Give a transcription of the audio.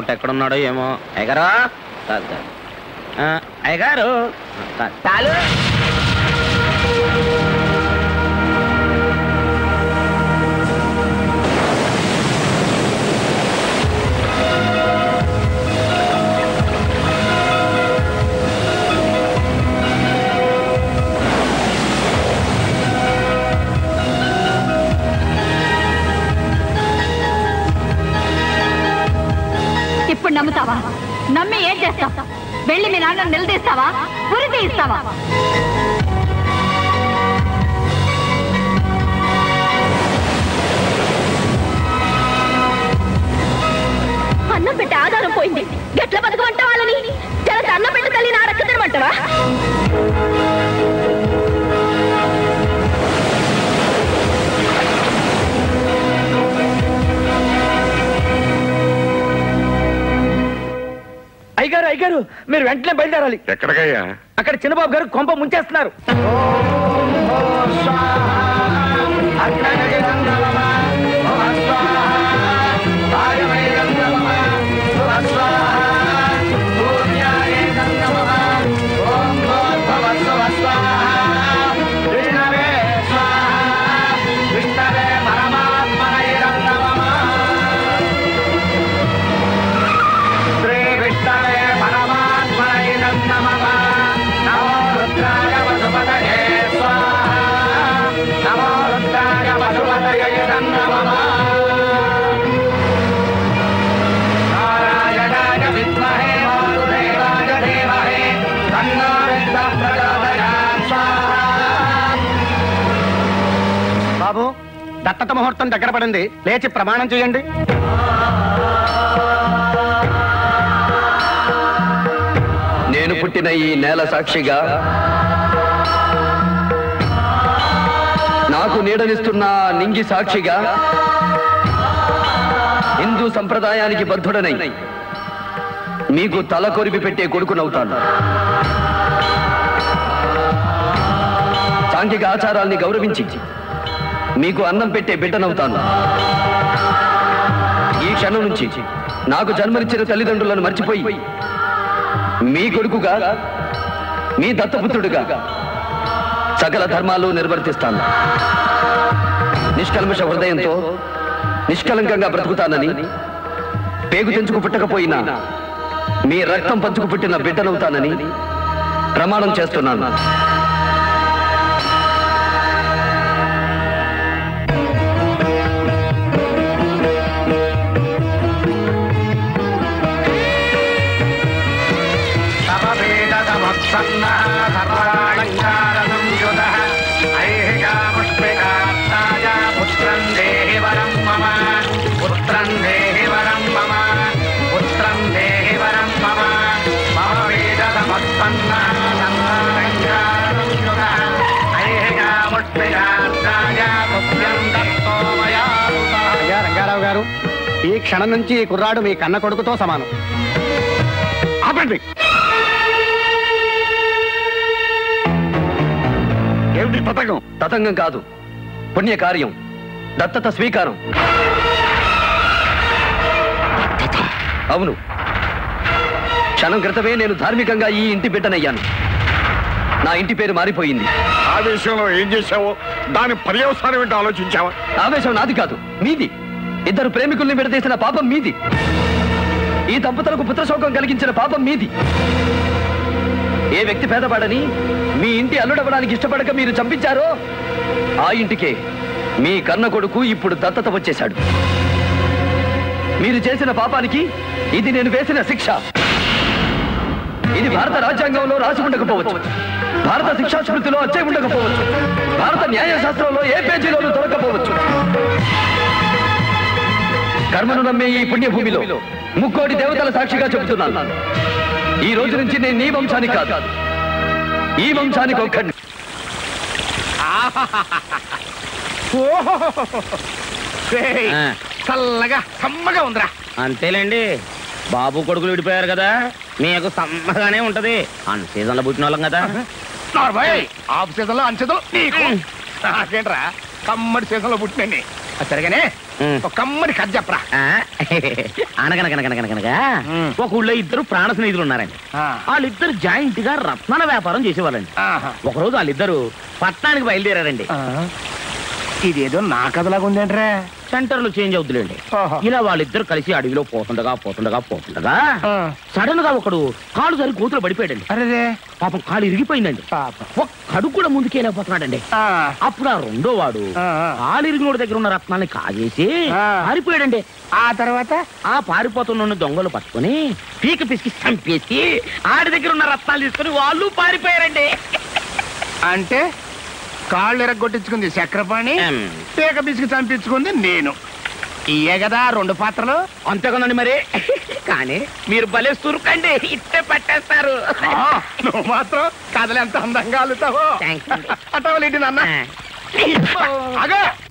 ఎక్కడున్నాడో ఏమో. అయ్యగారు అయ్యగారు చాలు. ఇప్పుడు నమ్ముతావా? నమ్మి ఏం చేస్తావు? వెళ్ళి మీ నాన్న నిలదీస్తావా? ఉరి తీయిస్తావా? అన్నం పెట్టి ఆధారం పోయింది, గట్ల బతుకమంటావా? వాళ్ళని చాలా అన్నం పెట్టి తల్లి నా రక్త తినమంటావా? అయ్యగారు అయ్యగారు మీరు వెంటనే బయలుదేరాలి. ఎక్కడికయ్యా? అక్కడ చిన్నబాబు గారు కొంప ముంచేస్తున్నారు. బాబు, దత్తత ముహూర్తం దగ్గర పడింది, లేచి ప్రమాణం చేయండి. నేను పుట్టిన ఈ నేల సాక్షిగా, నాకు నీడనిస్తున్న నింగి సాక్షిగా, హిందూ సంప్రదాయానికి బద్ధుడనై మీకు తల కొరిపి పెట్టే కొడుకునవుతాను. సాంఘిక ఆచారాల్ని గౌరవించి మీకు అన్నం పెట్టే బిడ్డనవుతాను. ఈ క్షణం నుంచి నాకు జన్మనిచ్చిన తల్లిదండ్రులను మర్చిపోయి మీ కొడుకుగా, మీ దత్తపుత్రుడిగా సకల ధర్మాలు నిర్వర్తిస్తాను. నిష్కల్మష హృదయంతో నిష్కలంకంగా బ్రతుకుతానని, పేగు తెంచుకు పుట్టకపోయినా మీ రక్తం పంచుకు పుట్టిన బిడ్డనవుతానని ప్రమాణం చేస్తున్నాను. రంగారావు గారు, ఈ క్షణం నుంచి ఈ కుర్రాడు మీ కన్న కొడుకుతో సమానం. ఆపండి. ఏమిటి తతంగం? తతంగం కాదు, పుణ్యకార్యం, దత్తత స్వీకారం. అవును, క్షణం క్రితమే నేను ధార్మికంగా ఈ ఇంటి బిడ్డనయ్యాను. నా ఇంటి పేరు మారిపోయింది. ఆవేశంలో ఏం చేశావో దాని పర్యవసానం ఏంటో ఆలోచించావా? ఆవేశం నాది కాదు, మీది. ఇద్దరు ప్రేమికుల్ని విడదీసిన పాపం మీది. ఈ దంపతులకు పుత్రశోకం కలిగించిన పాపం మీది. ఏ వ్యక్తి పేదవాడని మీ ఇంటి అల్లుడవడానికి ఇష్టపడక మీరు చంపించారో ఆ ఇంటికే మీ కన్న కొడుకు ఇప్పుడు దత్తత వచ్చేశాడు. మీరు చేసిన పాపానికి ఇది నేను వేసిన శిక్ష. ఇది భారత రాజ్యాంగంలో రాసి ఉండకపోవచ్చు, భారత శిక్షా స్మృతిలో అచ్చే ఉండకపోవచ్చు, భారత న్యాయశాస్త్రంలో ఏ పేజీలోనూ దొరకపోవచ్చు. కర్మను నమ్మే ఈ పుణ్యభూమిలో ముక్కోటి దేవతల సాక్షిగా చెబుతున్నాను, ఈ రోజు నుంచి నేను నీ వంశానికి కాదు, ఈ వంశానికి ఒక్కడిని. చల్లగా సమ్మగా ఉందిరా. అంతేలేండి, బాబు కొడుకులు విడిపోయారు కదా, మీకు సమ్మగానే ఉంటది. అన్ సీజన్ లో పుట్టిన వాళ్ళం కదా. ఆఫ్ సీజన్ లో అన్ సీజన్ నీకు నాకేంట్రా, కమ్మడి సీజన్ లో పుట్టినండి. సరిగానే ఒక కమ్మడి కథ చెప్పరా. అనగనగనగనగనగా ఒక ఊళ్ళో ఇద్దరు ప్రాణ స్నేహితులు ఉన్నారండి. వాళ్ళిద్దరు జాయింట్ గా రత్నాల వ్యాపారం చేసేవాళ్ళండి. ఒకరోజు వాళ్ళిద్దరు పట్టణానికి బయలుదేరారండి. ఇదేదో నా కథలాగా ఉందేంట్రా. సెంటర్ లో చేంజ్ అవుతులేండి. ఇలా వాళ్ళిద్దరు కలిసి అడవిలో పోతుండగా సడన్ గా ఒకడు కాలు సరి కూతురు పడిపోయాడండి. అరే పాపం కాలు ఇరిగిపోయిందండి. ఒక్కడు కూడా ముందుకెళ్ళిపోతున్నాడండి. అప్పుడు ఆ రెండో వాడు కాలు ఇరిగినోడి దగ్గర ఉన్న రత్నాన్ని కాజేసి పారిపోయాడండి. ఆ తర్వాత ఆ పారిపోతున్న దొంగలు పట్టుకుని పీక పిసికి చంపేసి ఆడి దగ్గర ఉన్న రత్నాలు తీసుకుని వాళ్ళు పారిపోయారండి. అంటే కాళ్ళు ఎరగొట్టించుకుంది చక్రపాణి, పీక పిసికి చంపించుకుంది నేను. ఇయే కదా 2 పాత్రలు. అంతేకదండి మరి. కానీ మీరు భలే సురుకండి, ఇట్టే పట్టేస్తారు. నువ్వు మాత్రం కథలు ఎంత అందంగా అల్లుతావో. థాంక్స్ అండి. అటవలేంటి నాన్న. అగా